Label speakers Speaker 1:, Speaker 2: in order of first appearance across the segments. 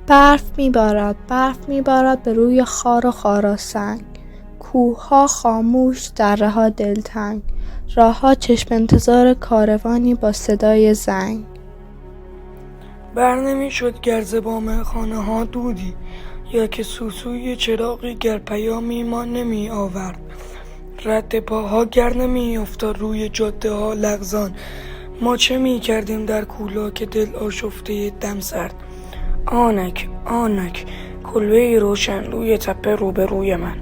Speaker 1: برف میبارد به روی خار و خاراسنگ. کوه‌ها خاموش، دره‌ها دلتنگ. راه‌ها چشم انتظار کاروانی با صدای زنگ.
Speaker 2: بر نمی‌شد گر ز بام خانه‌ها دودی، یا که سوسوی چراغی گر پیامی ما نمی آورد. رد پاها گر نمی افتاد روی جاده‌ها لغزان، ما چه می کردیم در کولا که دل آشفته دم سرد. آنک کلبه‌ای روشن روی تپه روبروی من.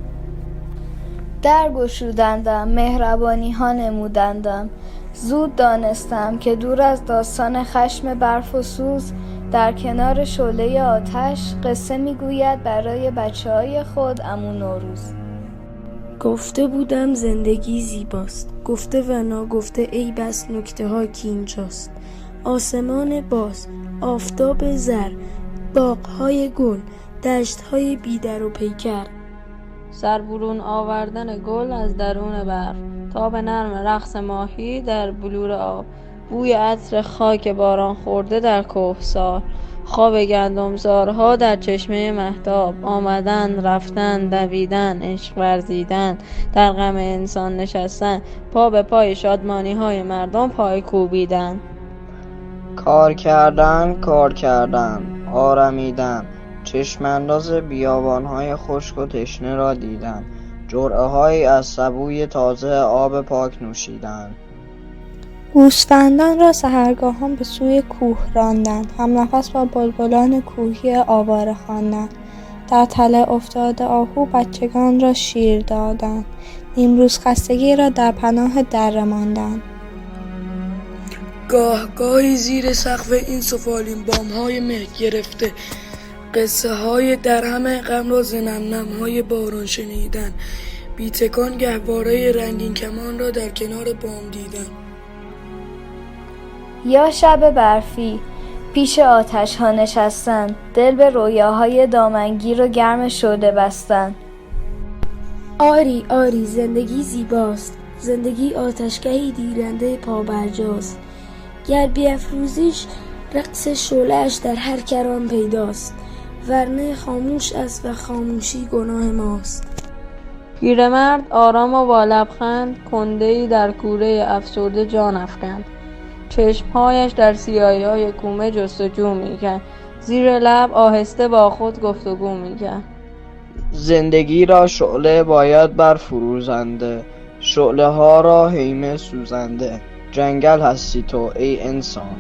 Speaker 3: در گشودندم، مهربانی ها نمودندم. زود دانستم که دور از داستان خشم برف و سوز، در کنار شعله آتش قصه میگوید برای بچه‌های خود عمو نوروز.
Speaker 4: گفته بودم زندگی زیباست، گفته و ناگفته ای بس نکته ها که اینجاست. آسمان باز، آفتاب زر، باغ‌های گل، دشت‌های بیدر و پیکر.
Speaker 5: سر برون آوردن گل از درون برف، تاب نرم رقص ماهی در بلور آب، بوی عطر خاک باران خورده در کوهسار، خواب گندمزارها در چشمه مهتاب، آمدن، رفتن، دویدن، عشق ورزیدن، در غم انسان نشستن، پا به پای شادمانی‌های مردم پای کوبیدن.
Speaker 6: کار کردن، آرمیدن، چشم انداز بیابان‌های خشک و تشنه را دیدن، جرعه‌هایی از سبوی تازه آب پاک نوشیدن.
Speaker 1: گوسفندان را سحرگاهان به سوی کوه راندند، همنفس با بلبلان کوهی آواره خواندند. در تله افتاده آهو بچگان را شیر دادند، نیمروز خستگی را در پناه دره ماندند.
Speaker 2: گاهی زیر سقف این سفالین بام‌های مه گرفته، قصه های در همه غم را ز نم‌نم‌های باران شنیدن، بیتکان گهواره رنگین کمان را در کنار بام دیدن.
Speaker 3: یا شب برفی پیش آتش ها نشستن، دل به رویاهای دامنگیر و گرم شعله بستن.
Speaker 4: آری زندگی زیباست، زندگی آتشگهی دیرنده پابرجاست. گر بیفروزیش رقص شعله‌اش در هر کران پیداست، ورنه خاموش است و خاموشی گناه ماست.
Speaker 5: پیرمرد آرام و با لبخند کنده‌ای در کوره افسرده جان افکند. چشمهایش در سیاهی‌های کومه جستجو می‌کرد. زیر لب آهسته با خود گفتگو می‌کرد.
Speaker 6: زندگی را شعله باید برفروزنده، شعله ها را هیمه سوزنده. جنگل هستی تو ای انسان.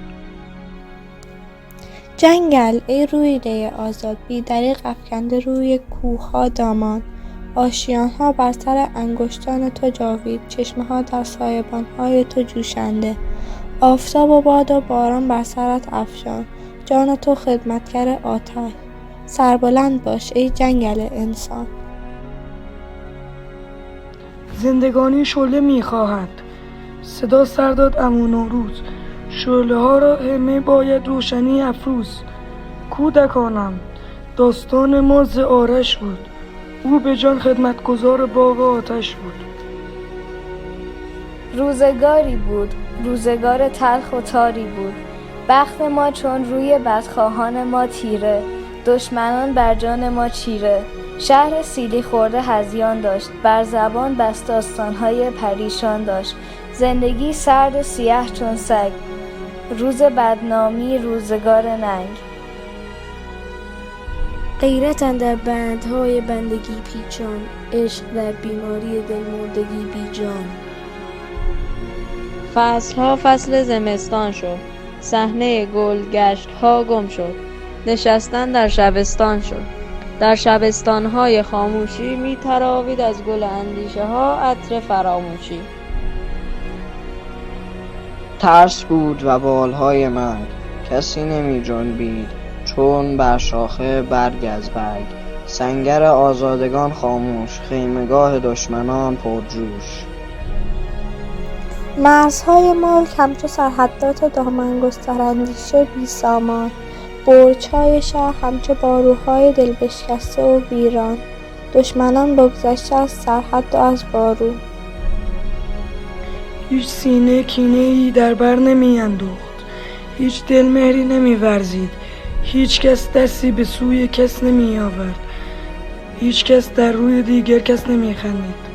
Speaker 1: جنگل ای رویده آزاد، بی دریغ افکنده روی کوه‌ها دامان. آشیان‌ها بر سر انگشتان تو جاوید، چشمه‌ها در سایبان‌های تو جوشنده. آفتاب و باد و باران بر سرت افشان، جان تو خدمتگر آتش. سربلند باش ای جنگل انسان.
Speaker 2: زندگانی شعله می‌خواهد، صدا سر داد عمو نوروز. شعله ها را همه باید روشنی افروز. کودکانم داستان ما ز آرش بود، او به جان خدمتگزار باغ آتش بود.
Speaker 3: روزگاری بود، روزگار تلخ و تاری بود. بخت ما چون روی بدخواهان ما تیره، دشمنان بر جان ما چیره. شهر سیلی خورده هذیان داشت، بر زبان بس داستان‌های پریشان داشت. زندگی سرد و سیاه چون سگ، روز بدنامی روزگار ننگ.
Speaker 4: غیرت اندر بندهای بندگی پیچان، عشق در بیماری دلمردگی بی جان.
Speaker 5: فصلها فصل زمستان شد، صحنه گلگشت‌ها گم شد. نشستن در شبستان شد. در شبستان‌های خاموشی می‌تراوید از گل اندیشه‌ها عطر فراموشی.
Speaker 6: ترس بود و بالهای مرگ، کسی نمی جنبید چون بر شاخه برگ از برگ. سنگر آزادگان خاموش، خیمگاه دشمنان پرجوش.
Speaker 1: مرزهای ملک همچو سرحدات دامن گستراندیشه بی سامان، برج‌های شهر همچو باروهای دل بشکسته و ویران، دشمنان بگذشته از سرحد و از بارو.
Speaker 2: هیچ سینه کینه‌ای در بر نمی اندوخت، هیچ دل مهری نمی ورزید، هیچ کس دستی به سوی کس نمی آورد، هیچ کس در روی دیگر کس نمی خندید.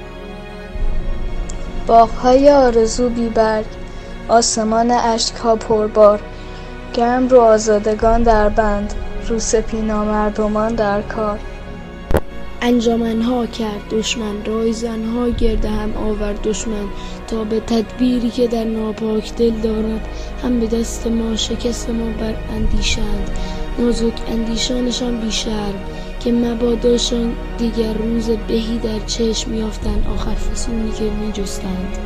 Speaker 3: باغ‌های آرزو بی برگ، آسمان اشک‌ها پربار، گرم رو آزادگان در بند، رو سپینا مردمان در کار.
Speaker 4: انجمنها کرد دشمن، رایزنها گرد هم آورد دشمن، تا به تدبیری که در ناپاک دل دارد، هم به دست ما شکست ما بر اندیشند. نازک اندیشانشان بی شرم، که مباداشان دیگر روز بهی در چشم یافتند، آخر فسونی که می جستند.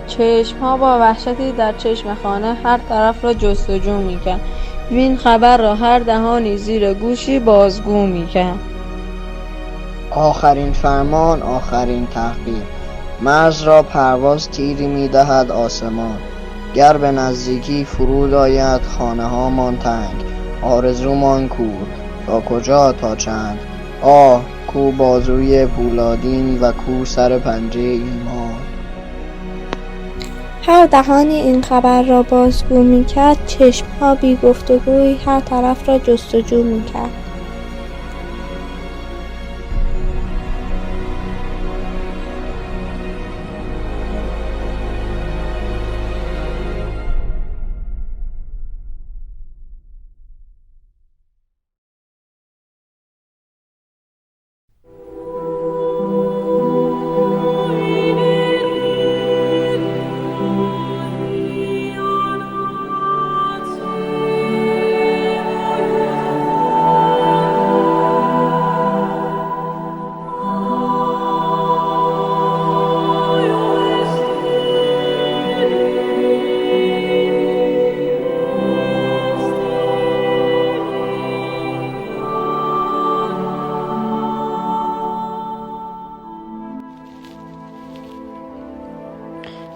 Speaker 5: چشم‌ها با وحشتی در چشم خانه هر طرف را جستجو می‌کرد. وین خبر را هر دهانی زیر گوشی بازگو می‌کرد.
Speaker 6: آخرین فرمان، آخرین تحقیر، مرز را پرواز تیری می‌دهد آسمان. گر به نزدیکی فرود آید خانه ها مان تنگ، آرزومان کور تا کجا تا چند. آه کو بازوی پولادین و کو سر پنجه ایمان.
Speaker 1: هر دهانی این خبر را بازگو می‌کرد، چشم‌ها بی گفتگویی هر طرف را جستجو می‌کرد.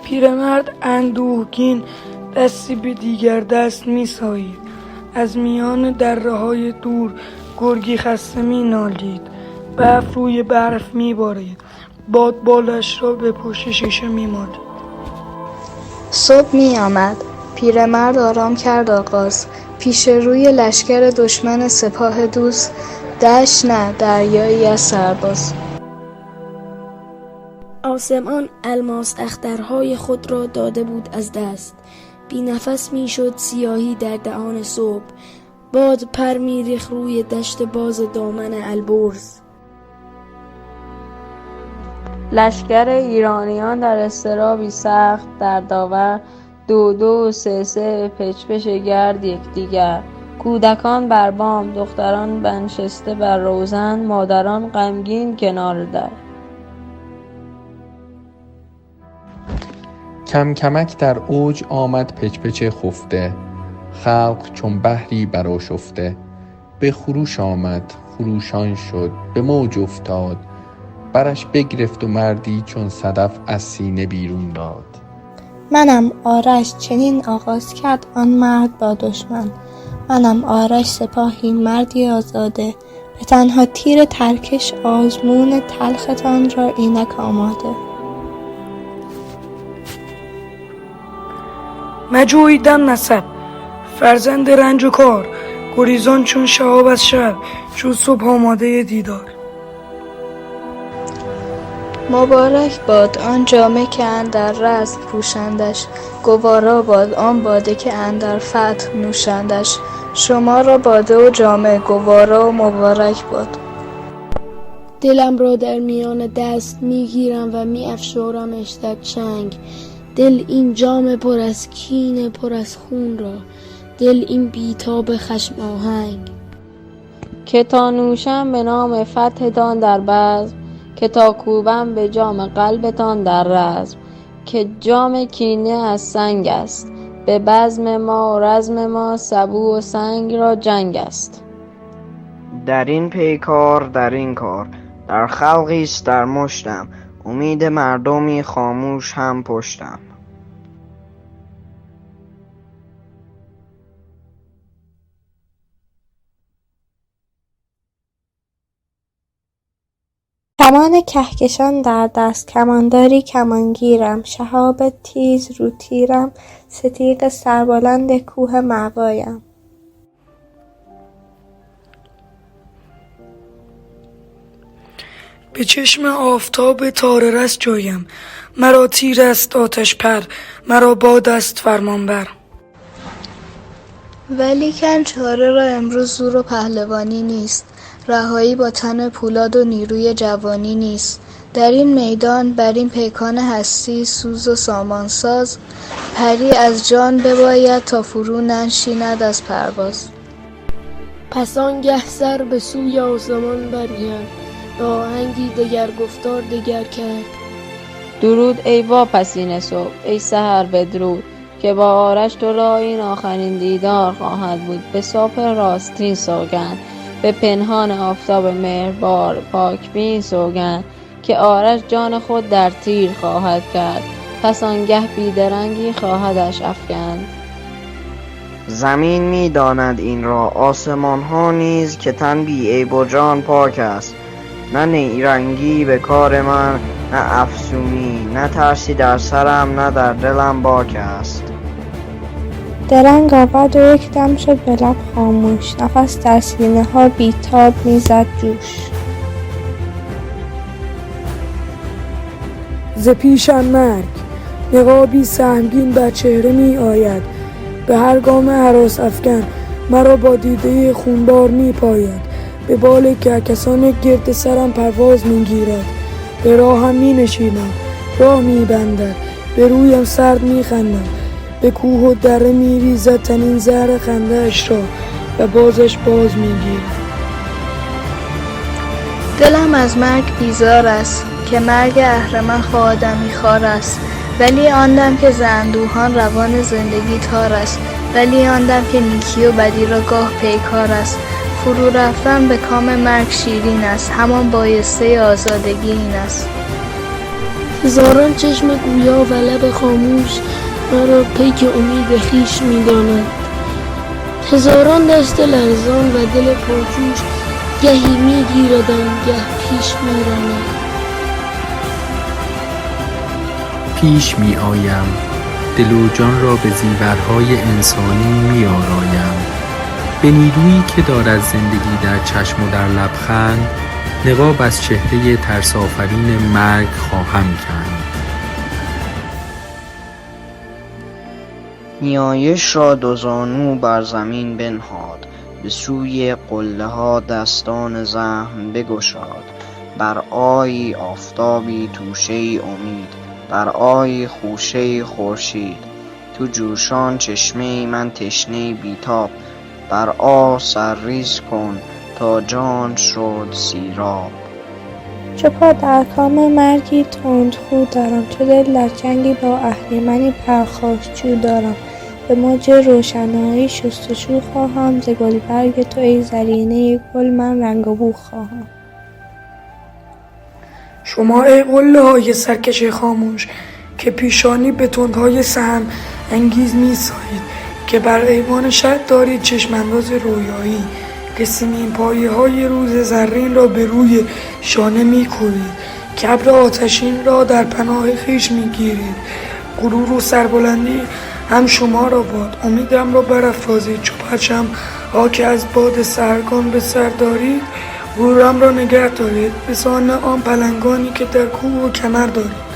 Speaker 2: پیرمرد اندوهگین دستی به دیگر دست می سایید. از میان دره‌های دور گرگی خسته می نالید. برف روی برف می بارید. باد بالش را به پشت شیشه می مالید.
Speaker 3: صبح می آمد. پیرمرد آرام کرد آغاز. پیش روی لشکر دشمن سپاه دوست، دشت نه دریایی از سرباز.
Speaker 4: آسمان الماس اخترهای خود را داده بود از دست، بی نفس می شد سیاهی در دهان صبح، باد پر می ریخت روی دشت باز دامن البرز.
Speaker 5: لشکر ایرانیان در اضطرابی سخت در داور، دو دو و سه سه پچ گرد یکدیگر. کودکان بر بام، دختران بنشسته بر روزن، مادران غمگین کنار در.
Speaker 7: کم کمک در اوج آمد پچ خفته، خلق چون بحری برآشفته. به خروش آمد خروشان شد، به موج افتاد، برش بگرفت و مردی چون صدف از سینه بیرون داد.
Speaker 1: منم آرش چنین آغاز کرد آن مرد با دشمن، منم آرش سپاهی مردی آزاده، به تنها تیر ترکش آزمون تلختان را اینک آماده.
Speaker 2: مجویدم نسب فرزند رنج و کار، گریزان چون شهاب از شب، چون صبح آماده دیدار.
Speaker 3: مبارک باد آن جامه که اندر رزم پوشندش، گوارا باد آن باده که اندر فتح نوشندش. شما را باده و جامه گوارا و مبارک باد.
Speaker 4: دلم را در میان دست می گیرم و می افشارمش در چنگ. دل این جام پر از کینه پر از خون را، دل این بیتاب خشم آهنگ.
Speaker 5: که تا نوشم به نام فتحتان در بزم، که تا کوبم به جام قلبتان در رزم. که جام کینه از سنگ است، به بزم ما و رزم ما سبو و سنگ را جنگ است.
Speaker 6: در این پیکار در این کار، در خلقی است در مشتم، امید مردمی خاموش هم پشتم.
Speaker 1: کمان کهکشان در دست، کمانداری کمانگیرم، شهاب تیز رو تیرم، ستیغ سربلند کوه مأوایم.
Speaker 2: به چشم آفتاب تاره رس جایم، مرا تیر است آتش پر، مرا باد است فرمانبر.
Speaker 3: ولیکن چاره را امروز زور و پهلوانی نیست، رهایی با تن پولاد و نیروی جوانی نیست. در این میدان بر این پیکان هستی سوز و سامانساز، پری از جان بباید تا فرو ننشیند از پرواز.
Speaker 4: پس آنگه سر به سوی آسمان برگرد، به آهنگی دگر گفتار دگر کرد.
Speaker 5: درود ای واپسین صبح، ای سحر بدرود، که با آرش تو را این آخرین دیدار خواهد بود. به صبح راستین سوگند، به پنهان آفتاب مهربار پاکبین سوگند، که آرش جان خود در تیر خواهد کرد، پس آنگه بیدرنگی خواهدش افکند.
Speaker 6: زمین می داند این را، آسمان ها نیز که تن بی عیب و جان پاک است. نه نیرنگی به کار من، نه افسونی، نه ترسی در سرم، نه در دلم باک است.
Speaker 1: درنگ آورد و یک دم شد به لب خاموش، نفس در سینه ها بیتاب میزد جوش.
Speaker 2: ز پیشم مرگ، نقابی سهمگین بر چهره می آید، به هر گام هراس افکن مرا با دیده خونبار می پاید. به بال کهکشان گرد سرم پرواز می گیرد، به راهم می نشینم راه می بندد، به رویم سرد می خندد، به کوه و دره می ریزد تنین زهر خنده اش را و بازش باز می گیرد.
Speaker 3: دلم از مرگ بیزار است، که مرگ اهرمن آدمی خوار است. ولی آن دم که ز اندوهان روان زندگی تار است، ولی آن دم که نیکی و بدی را گاه پیکار است. فرو رفتن به کام مرگ شیرین است، همان بایسته آزادگی این است.
Speaker 4: هزاران چشم گویا و لب خاموش مرا پیک امید خویش می‌دانند. هزاران دست لرزان و دل پرجوش گهی می‌گیردم گه پیش می‌راند.
Speaker 7: پیش می آیم، دل و جان را به زیورهای انسانی می آرایم. به نیرویی که دارد زندگی در چشم و در لبخند، نقاب از چهره ترس‌آفرین مرگ خواهم کند.
Speaker 6: نیایش را دو زانو بر زمین بنهاد، به سوی قله ها دستان زخم بگشاد. بر آی آفتابی توشه امید، بر آی خوشه خورشید. تو جوشان چشمه من تشنه بیتاب، بر آ سرریز کن تا جان شد سیراب.
Speaker 1: چو پا در کام مرگی تندخو دارم، چو دل در جنگی با اهریمنی پرخاشجو دارم. به موج روشنایی شستشو خواهم، ز گلبرگ تو ای زرینه گل من رنگ و بو خواهم.
Speaker 2: شما ای قله های سرکش خاموش، که پیشانی به تندهای سهم انگیز می سایید، که بر ایوان شهر دارید چشمانداز رویایی، که سیمین پایه های روز زرین را به روی شانه می کوبید، که ابر آتشین را در پناه خویش می گیرید. غرور و سربلندی هم شما را باد، امیدم را برافرازید چو پرچم ها که از باد سحرگان به سر دارید. غرورم را نگه دارید به سان آن پلنگانی که در کوه و کمر دارید.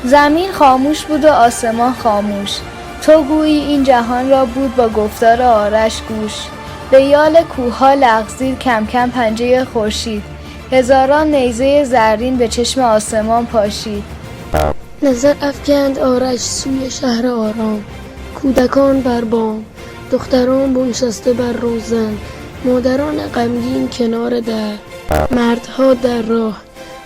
Speaker 3: زمین خاموش بود و آسمان خاموش، تو گویی این جهان را بود با گفتار آرش گوش. به یال کوه‌ها لغزید کم کم پنجه خورشید، هزاران نیزه زرین به چشم آسمان پاشید.
Speaker 4: نظر افکند آرش سوی شهر آرام، کودکان بر بام، دختران بنشسته بر روزن، مادران غمگین کنار در، مردها در راه.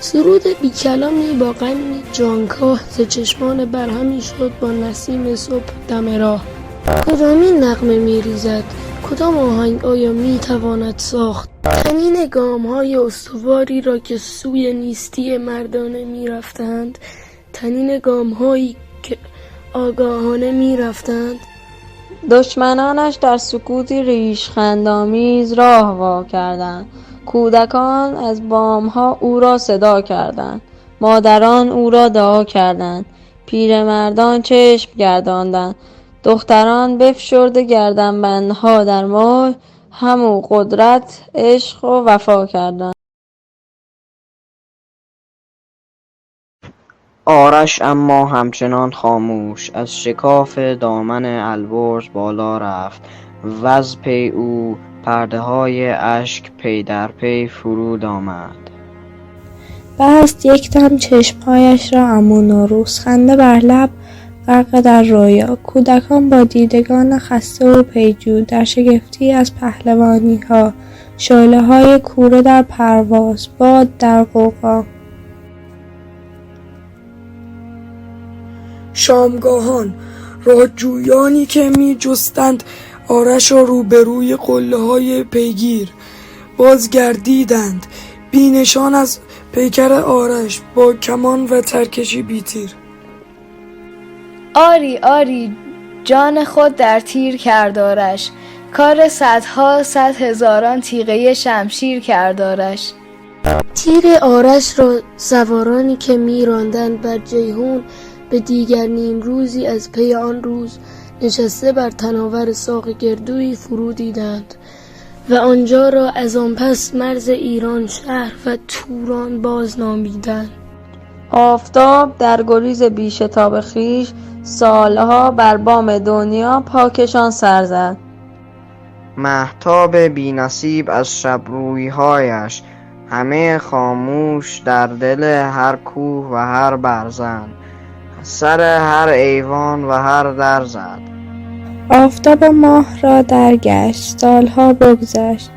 Speaker 4: سرود بی کلامی با غمی جانکاه، ز چشمان برهمی شد با نسیم صبح دم راه. کدامین نغمه میریزد؟ کدام آهنگ آیا میتواند ساخت؟ طنین گام‌های استواری را که سوی نیستی مردانه میرفتند، طنین گام‌هایی که آگاهانه میرفتند.
Speaker 5: دشمنانش در سکوتی ریشخندآمیز راه وا کردند. کودکان از بامها او را صدا کردند. مادران او را دعا کردند. پیرمردان چشم گرداندند. دختران بفشرده گردنبندها در مهر، همو قدرت، عشق و وفا کردند.
Speaker 6: آرش اما همچنان خاموش از شکاف دامن البرز بالا رفت و از پی او پرده های اشک پی در پی فرود آمد.
Speaker 1: بست یک دم چشمهایش را اما نوروز، خنده بر لب، غرق در رویا. کودکان با دیدگان خسته و پیجو در شگفتی از پهلوانی ها، شعله های کوره در پرواز، باد در غوغا.
Speaker 2: شامگاهان، راهجویانی که می جستند آرش را روبروی قله های پیگیر بازگردیدند، بی نشان از پیکر آرش با کمان و ترکشی بیتیر.
Speaker 3: آری آری جان خود در تیر کرد آرش، کار صدها صد هزاران تیغه شمشیر کرد آرش.
Speaker 4: تیر آرش را سوارانی که می‌راندند بر جیحون به دیگر نیمروزی از پی آن روز نشسته بر تناور ساق گردویی فرو دیدند و آنجا را از آن پس مرز ایران شهر و توران باز نامیدند.
Speaker 5: آفتاب در گریز بیشتاب خویش سالها بر بام دنیا پاکشان سر زد.
Speaker 6: مهتاب بی‌نصیب از شبروی‌هایش همه خاموش در دل هر کوه و هر برزن، سر هر ایوان و هر در زد.
Speaker 1: آفتاب و ماه را درگشت، سالها بگذشت،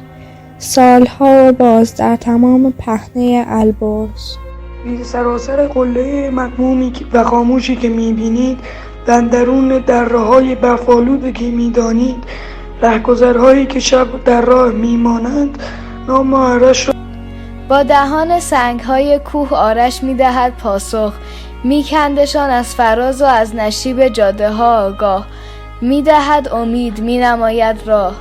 Speaker 1: سالها و باز در تمام پهنه البرز.
Speaker 2: سراسر قله مغمومی و خاموشی که میبینید، در درون دره‌های برف‌آلود که میدانید، رهگذرهایی که شب در راه میمانند، نام آرش را
Speaker 3: با دهان سنگ‌های کوه آرش می‌دهد پاسخ، می‌کندشان از فراز و از نشیب جاده‌ها آگاه، می‌دهد امید، می‌نماید راه.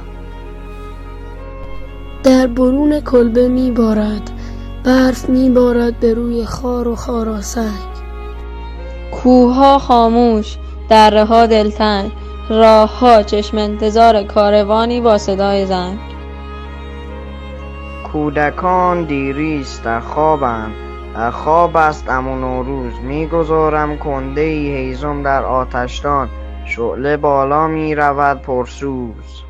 Speaker 4: در برون کلبه می‌بارد، برف می‌بارد به روی خار و خاراسنگ.
Speaker 5: کوه‌ها خاموش، دره‌ها دلتنگ، راه‌ها چشم انتظار کاروانی با صدای زنگ.
Speaker 6: کودکان دیریست در خوابند، در خواب است عمو نوروز. میگذارم کنده ای هیزم در آتشدان، شعله بالا می رود پرسوز.